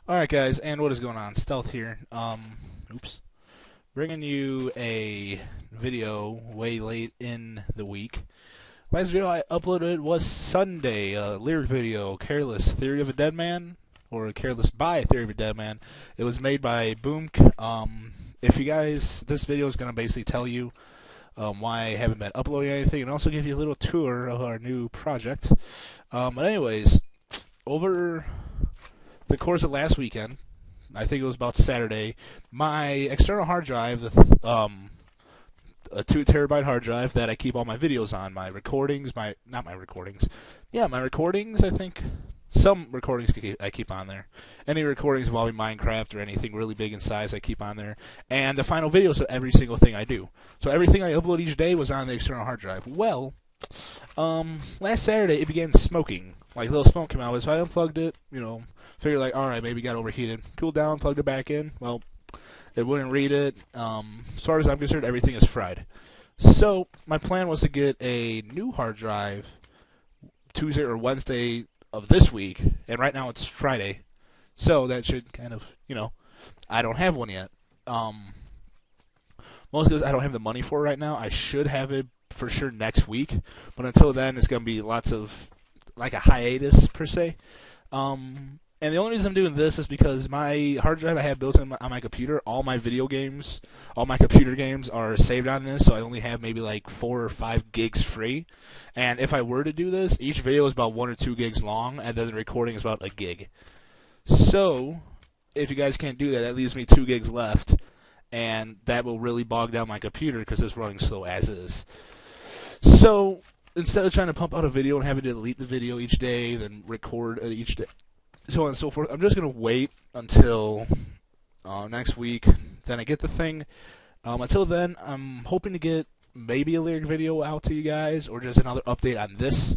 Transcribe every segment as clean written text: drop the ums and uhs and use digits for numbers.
Alright guys, and what is going on? Stealth here. Oops. Bringing you a video way late in the week. Last video I uploaded was Sunday, a lyric video, Careless Theory of a Dead Man, or Careless by Theory of a Dead Man. It was made by Boomk. If you guys, this video is going to basically tell you why I haven't been uploading anything, and also give you a little tour of our new project. But anyways, over the course of last weekend, I think it was about Saturday, my external hard drive, a 2 terabyte hard drive that I keep all my videos on, my recordings, my recordings, I think. Some recordings I keep on there. Any recordings involving Minecraft or anything really big in size I keep on there. And the final videos of every single thing I do. So everything I upload each day was on the external hard drive. Well, last Saturday it began smoking. Like, little smoke came out, so I unplugged it, figured like, alright, maybe it got overheated. Cooled down, plugged it back in. Well, it wouldn't read it. As far as I'm concerned, everything is fried. So, my plan was to get a new hard drive Tuesday or Wednesday of this week, and right now it's Friday. So, that should kind of, I don't have one yet. Mostly because I don't have the money for it right now. I should have it for sure next week, but until then, it's going to be lots of, like a hiatus, per se. And the only reason I'm doing this is because my hard drive I have built in on my computer, all my video games, all my computer games are saved on this, so I only have maybe like 4 or 5 gigs free. And if I were to do this, each video is about 1 or 2 gigs long, and then the recording is about a gig. So, if you guys can't do that, that leaves me 2 gigs left, and that will really bog down my computer because it's running slow as is. So, instead of trying to pump out a video and having to delete the video each day, then record each day, so on and so forth, I'm just going to wait until next week. Then I get the thing. Until then, I'm hoping to get maybe a lyric video out to you guys, or just another update on this.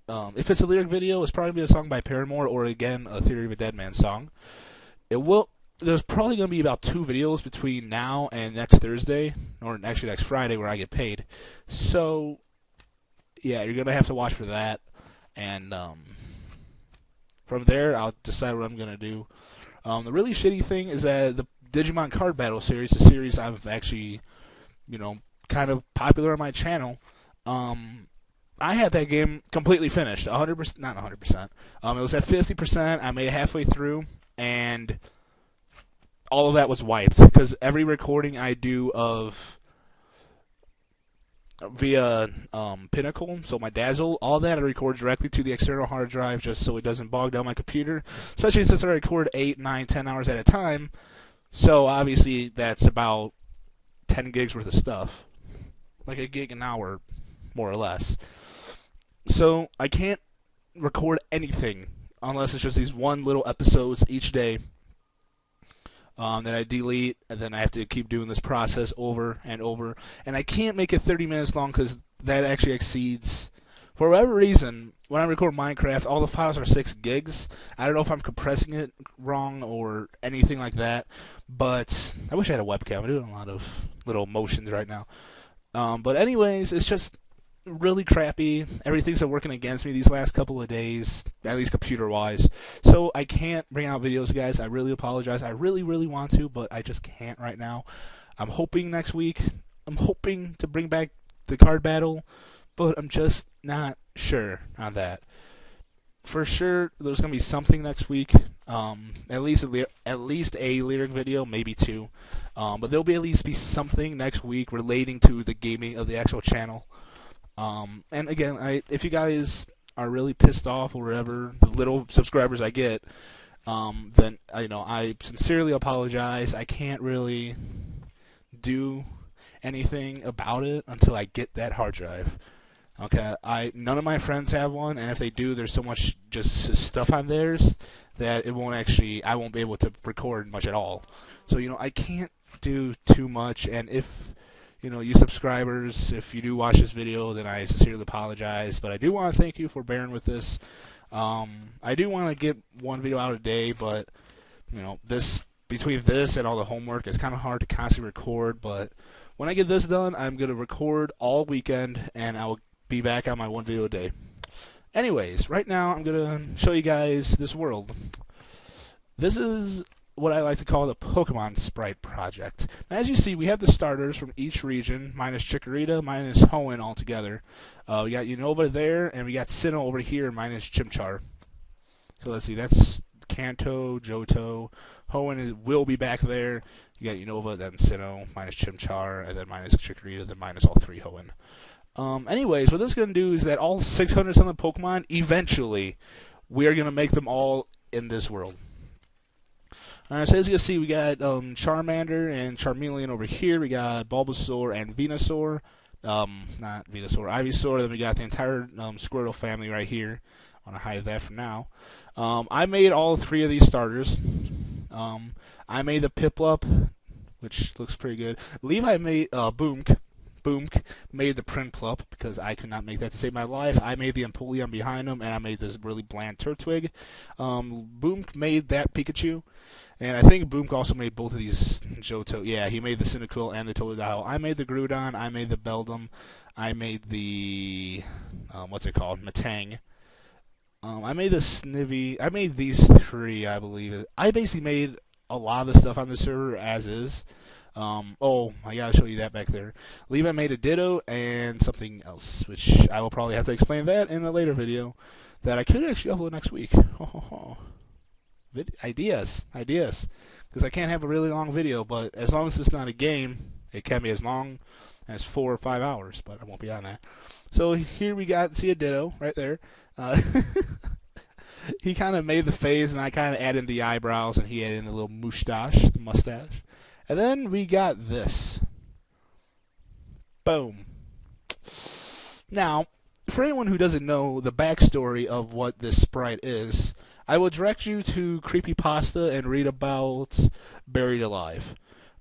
If it's a lyric video, it's probably a song by Paramore, or again, a Theory of a Dead Man song. There's probably going to be about 2 videos between now and next Thursday, or actually next Friday, where I get paid. So, yeah, you're going to have to watch for that, and from there, I'll decide what I'm going to do. The really shitty thing is that the Digimon Card Battle series, the series I've actually, kind of popular on my channel, I had that game completely finished, 100%, not 100%. It was at 50%, I made it halfway through, and all of that was wiped, because every recording I do via Pinnacle, so my Dazzle, all that I record directly to the external hard drive just so it doesn't bog down my computer, especially since I record 8, 9, 10 hours at a time, so obviously that's about 10 gigs worth of stuff, like a gig an hour, more or less. So I can't record anything unless it's just these one little episodes each day that I delete, and then I have to keep doing this process over and over. And I can't make it 30 minutes long because that actually exceeds, for whatever reason, when I record Minecraft, all the files are 6 gigs. I don't know if I'm compressing it wrong or anything like that, but I wish I had a webcam. I'm doing a lot of little motions right now. But anyways, it's just really crappy. Everything's been working against me these last couple of days, at least computer-wise. So I can't bring out videos, guys. I really apologize. I really, really want to, but I just can't right now. I'm hoping next week. I'm hoping to bring back the card battle, but I'm just not sure on that. For sure, there's going to be something next week. At least a lyric video, maybe 2. But there'll be at least be something next week relating to the gaming of the actual channel. And again, if you guys are really pissed off or whatever, the little subscribers I get, then I sincerely apologize. I can't really do anything about it until I get that hard drive. Okay, none of my friends have one, and if they do, there's so much just stuff on theirs that I won't be able to record much at all. So I can't do too much, and if you subscribers, if you do watch this video, then I sincerely apologize. But I do want to thank you for bearing with this. I do want to get one video out a day, but between this and all the homework, it's kind of hard to constantly record. But when I get this done, I'm going to record all weekend, and I'll be back on my 1 video a day. Anyways, right now I'm going to show you guys this world. This is what I like to call the Pokemon Sprite Project. Now, as you see, we have the starters from each region, minus Chikorita, minus Hoenn altogether. We got Unova there, and we got Sinnoh over here, minus Chimchar. So let's see, that's Kanto, Johto, Hoenn will be back there. You got Unova, then Sinnoh, minus Chimchar, and then minus Chikorita, then minus all 3 Hoenn. Anyways, what this is going to do is that all 600 something Pokemon, eventually, we are going to make them all in this world. Alright, so as you can see, we got Charmander and Charmeleon over here. We got Bulbasaur and Venusaur. Not Venusaur, Ivysaur. Then we got the entire Squirtle family right here. I want to hide that for now. I made all 3 of these starters. I made the Piplup, which looks pretty good. Levi made Boomk made the Prinplup because I could not make that to save my life. I made the Empoleon behind him, and I made this really bland Turtwig. Boomk made that Pikachu, and I think Boomk also made both of these Johto. Yeah, he made the Cyndaquil and the Totodile. I made the Groudon. I made the Beldum. I made the what's it called? Metang. I made the Snivy. I made these 3, I believe. I basically made a lot of the stuff on the server as is. Oh, I gotta show you that back there. Levi made a Ditto and something else, which I will probably have to explain that in a later video that I could actually upload next week. Ideas. Because I can't have a really long video, but as long as it's not a game, it can be as long as 4 or 5 hours, but I won't be on that. So here we see a Ditto right there. He kind of made the face, and I kind of added in the eyebrows, and he added in the little mustache. And then we got this. Boom. Now, for anyone who doesn't know the backstory of what this sprite is, I will direct you to Creepypasta and read about Buried Alive.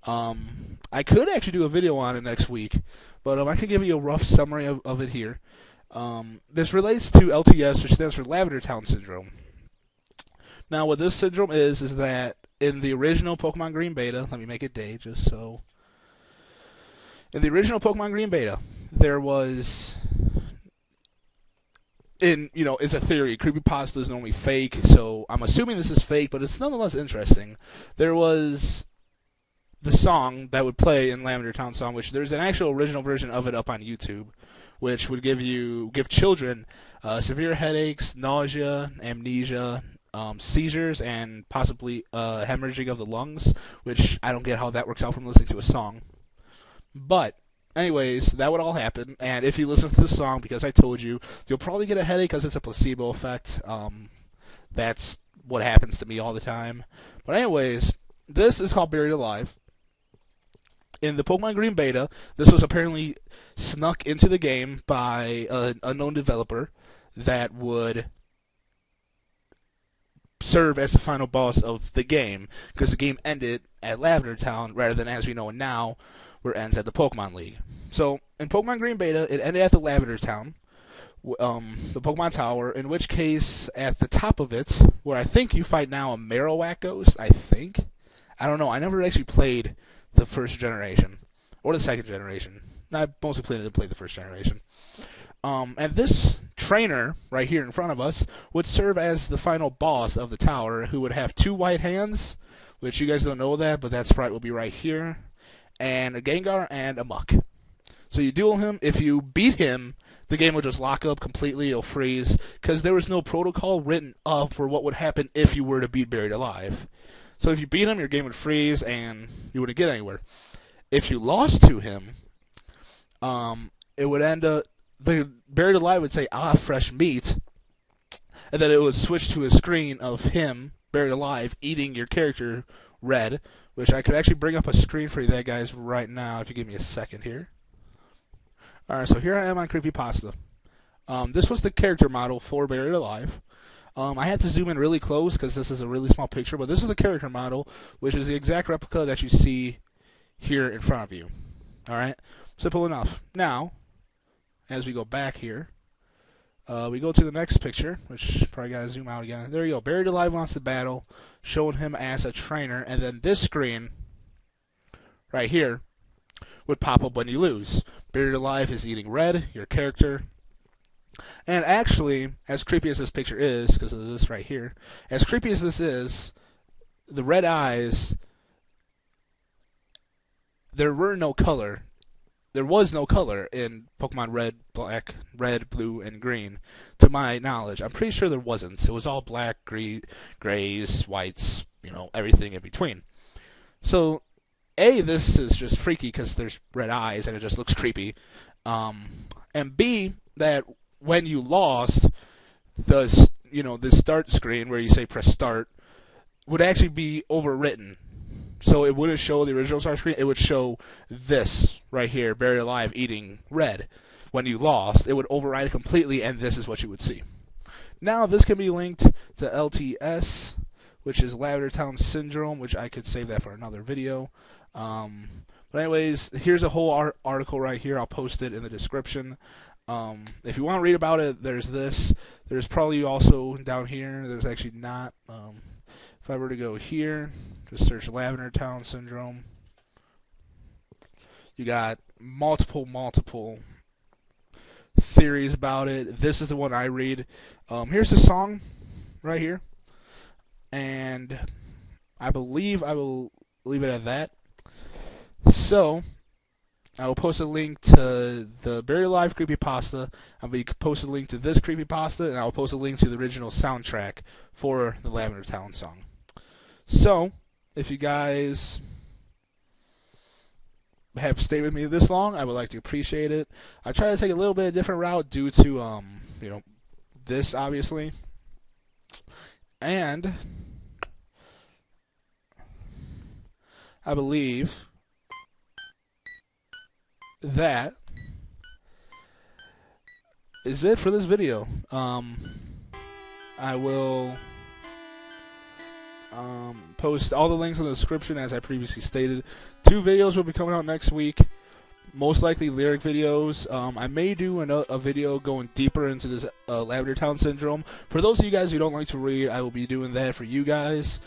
I could actually do a video on it next week, but I can give you a rough summary of it here. This relates to LTS, which stands for Lavender Town Syndrome. Now, what this syndrome is that in the original Pokemon Green Beta, let me make it day just so. In the original Pokemon Green Beta, there was, it's a theory. Creepypasta is normally fake, so I'm assuming this is fake, but it's nonetheless interesting. There was the song that would play in Lavender Town Song, which there's an actual original version of it up on YouTube, which would give children severe headaches, nausea, amnesia, seizures, and possibly hemorrhaging of the lungs, which I don't get how that works out from listening to a song. But, anyways, that would all happen, and if you listen to the song, because I told you, you'll probably get a headache because it's a placebo effect. That's what happens to me all the time. But anyways, this is called Buried Alive. In the Pokemon Green Beta, this was apparently snuck into the game by an unknown developer that would serve as the final boss of the game, because the game ended at Lavender Town rather than, as we know now, where it ends at the Pokemon League. So, in Pokemon Green Beta, it ended at the Lavender Town, the Pokemon Tower, in which case, at the top of it, where I think you fight now a Marowak ghost, I think? I don't know, I never actually played the first generation, or the second generation. I mostly played the first generation. And this trainer, right here in front of us, would serve as the final boss of the tower, who would have 2 white hands, which you guys don't know that, but that sprite will be right here, and a Gengar and a Muck. So you duel him. If you beat him, the game will just lock up completely, it'll freeze, because there was no protocol written up for what would happen if you were to beat Buried Alive. So if you beat him, your game would freeze, and you wouldn't get anywhere. If you lost to him, it would end up, the Buried Alive would say, "Ah, fresh meat," and then it would switch to a screen of him, buried alive, eating your character, Red, which I could actually bring up a screen for you that, guys, right now, if you give me a second here. Alright, so here I am on Creepypasta. This was the character model for Buried Alive. I had to zoom in really close because this is a really small picture, but this is the character model, which is the exact replica that you see here in front of you. Alright, simple enough. Now, as we go back here, we go to the next picture, which probably gotta zoom out again. There you go. Buried Alive wants to battle, showing him as a trainer, and then this screen, right here, would pop up when you lose. Buried Alive is eating Red, your character. And actually, as creepy as this picture is, because of this right here, as creepy as this is, the red eyes, there was no color in Pokemon Red, Black, Red, Blue, and Green, to my knowledge. I'm pretty sure there wasn't. It was all black, grays, whites, everything in between. So, A, this is just freaky because there's red eyes and it just looks creepy. And B, that when you lost, the start screen where you say press start would actually be overwritten. So it wouldn't show the original start screen. It would show this right here, buried alive, eating red. When you lost, it would override it completely, and this is what you would see. Now, this can be linked to LTS, which is Lavender Town Syndrome, which I could save that for another video. But anyways, here's a whole article right here. I'll post it in the description. If you want to read about it, there's this. There's probably also down here. There's actually not. If I were to go here, just search Lavender Town Syndrome. You got multiple theories about it. This is the one I read. Here's the song right here. And I believe I will leave it at that. So, I will post a link to the Buried Alive creepypasta. I will post a link to this creepypasta, and I will post a link to the original soundtrack for the Lavender Town song. So, if you guys have stayed with me this long, I would like to appreciate it. I try to take a little bit of a different route due to, this, obviously. And I believe that is it for this video. I will post all the links in the description as I previously stated. 2 videos will be coming out next week. Most likely lyric videos. I may do a video going deeper into this Lavender Town Syndrome. For those of you guys who don't like to read, I will be doing that for you guys.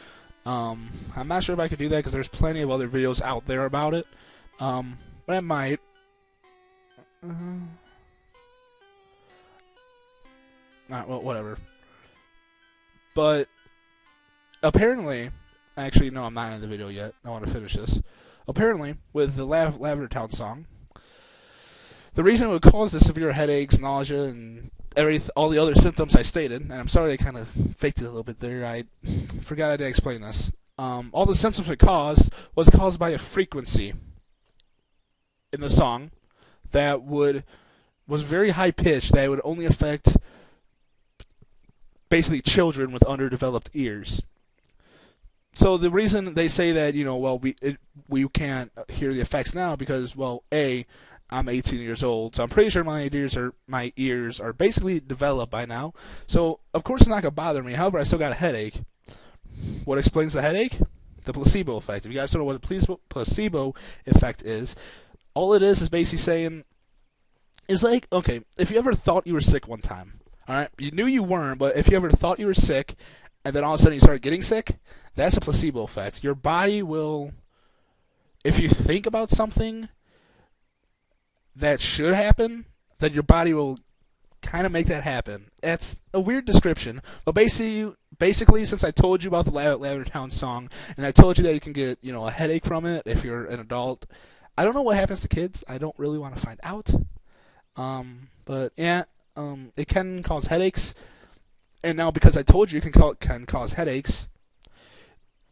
I'm not sure if I could do that because there's plenty of other videos out there about it. But I might. Well, whatever. But apparently, actually, no, I'm not in the video yet. I want to finish this. Apparently, with the Lavender Town song, the reason it would cause the severe headaches, nausea, and all the other symptoms I stated, and I'm sorry I kind of faked it a little bit there. I forgot I didn't explain this. All the symptoms it caused was caused by a frequency in the song that was very high pitched. That would only affect basically children with underdeveloped ears. So the reason they say that, we can't hear the effects now because, well, A, I'm 18 years old, so I'm pretty sure my ears are basically developed by now. So of course it's not gonna bother me. However, I still got a headache. What explains the headache? The placebo effect. If you guys don't know what the placebo effect is, all it is basically saying is like, okay, if you ever thought you were sick one time, all right, you knew you weren't, but if you ever thought you were sick, and then all of a sudden you start getting sick, that's a placebo effect. Your body will, if you think about something that should happen, then your body will kind of make that happen. It's a weird description, but basically, since I told you about the Lavender Town song, and I told you that you can get, a headache from it if you're an adult, I don't know what happens to kids. I don't really want to find out. But yeah, it can cause headaches. And now because I told you it can cause headaches,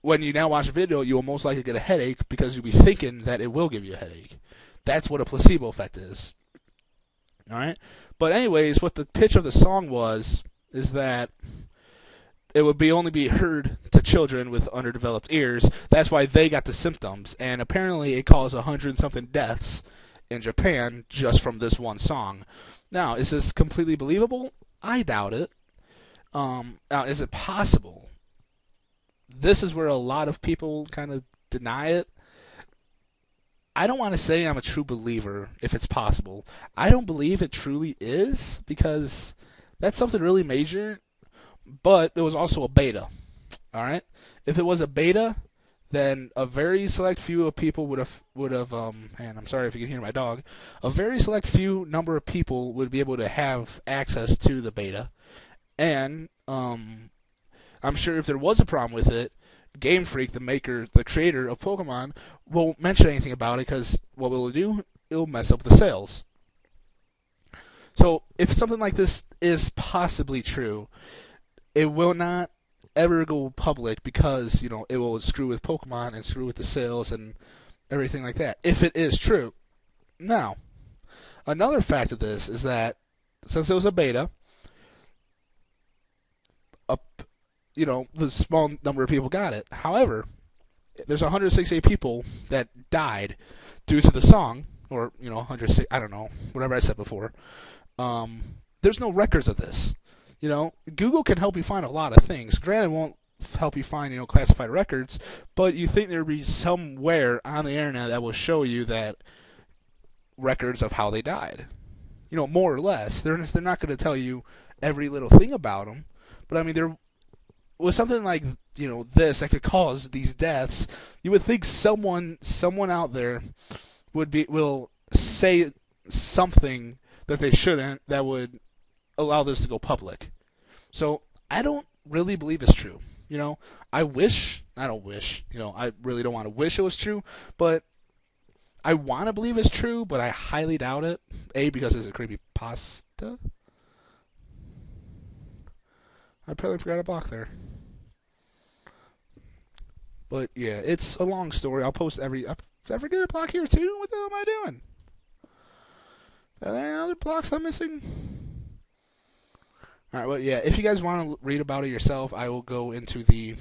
when you now watch a video, you will most likely get a headache because you'll be thinking that it will give you a headache. That's what a placebo effect is. Alright? But anyways, what the pitch of the song is that it would only be heard to children with underdeveloped ears. That's why they got the symptoms. And apparently it caused 100-something deaths in Japan just from this one song. Now, is this completely believable? I doubt it. Now, is it possible? This is where a lot of people kind of deny it. I don't want to say I'm a true believer if it's possible. I don't believe it truly is because that's something really major, but it was also a beta. Alright? If it was a beta, then a very select few of people would have and I'm sorry if you can hear my dog, a very select few number of people would be able to have access to the beta. And I'm sure if there was a problem with it, Game Freak, the creator of Pokemon, won't mention anything about it because what will it do? It'll mess up the sales. So if something like this is possibly true, it will not ever go public because it will screw with Pokemon and screw with the sales and everything like that. If it is true. Now, another fact of this is that since it was a beta, the small number of people got it. However, there's 168 people that died due to the song, or 106. I don't know, whatever I said before. There's no records of this. Google can help you find a lot of things. Granted, it won't help you find classified records, but you think there'd be somewhere on the internet that will show you that records of how they died. More or less. They're not going to tell you every little thing about them, but I mean there with something like this that could cause these deaths, you would think someone out there will say something that they shouldn't that would allow this to go public. So I don't really believe it's true. I don't wish. I really don't want to wish it was true, but I want to believe it's true, but I highly doubt it. A, because it's a creepypasta. I apparently forgot a block there. But yeah, it's a long story. I'll post did I forget a block here too? What the hell am I doing? Are there any other blocks I'm missing? Alright, well yeah, if you guys want to read about it yourself, I will go into the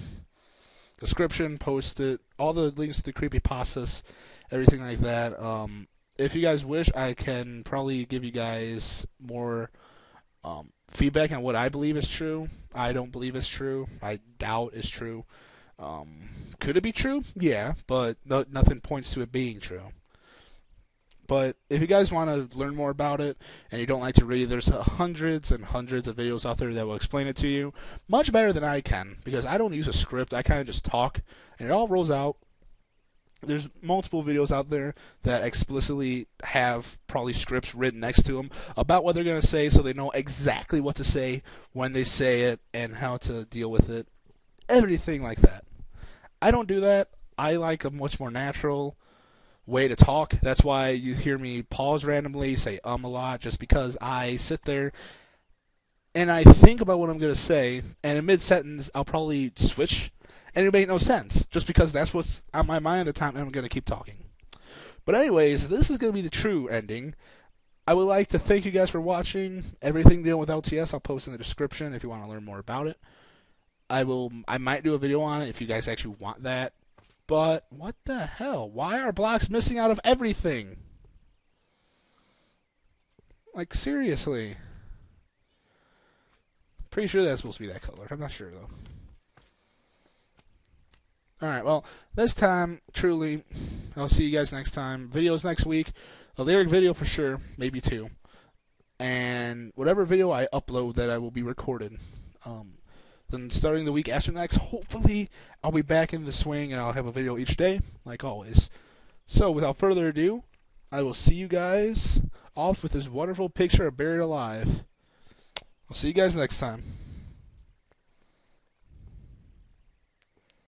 description, post it, all the links to the creepypastas, everything like that. If you guys wish, I can probably give you guys more feedback on what I believe is true. I don't believe it's true. I doubt it's true. Could it be true? Yeah, but nothing points to it being true. But if you guys want to learn more about it and you don't like to read, there's hundreds and hundreds of videos out there that will explain it to you much better than I can, because I don't use a script. I kind of just talk and it all rolls out. There's multiple videos out there that explicitly have probably scripts written next to them about what they're going to say, so they know exactly what to say when they say it and how to deal with it. Everything like that. I don't do that. I like a much more natural way to talk. That's why you hear me pause randomly, say a lot, just because I sit there and I think about what I'm going to say, and in mid-sentence I'll probably switch, and it make no sense, just because that's what's on my mind at the time, and I'm going to keep talking. But anyways, this is going to be the true ending. I would like to thank you guys for watching. Everything dealing with LTS I'll post in the description if you want to learn more about it. I might do a video on it if you guys actually want that. But what the hell? Why are blocks missing out of everything? Like, seriously. Pretty sure that's supposed to be that color. I'm not sure, though. Alright, well, this time, truly, I'll see you guys next time. Videos next week. A lyric video for sure. Maybe two. And whatever video I upload that I will be recorded. Then starting the week after next, hopefully I'll be back in the swing and I'll have a video each day, like always. So without further ado, I will see you guys off with this wonderful picture of Buried Alive. I'll see you guys next time.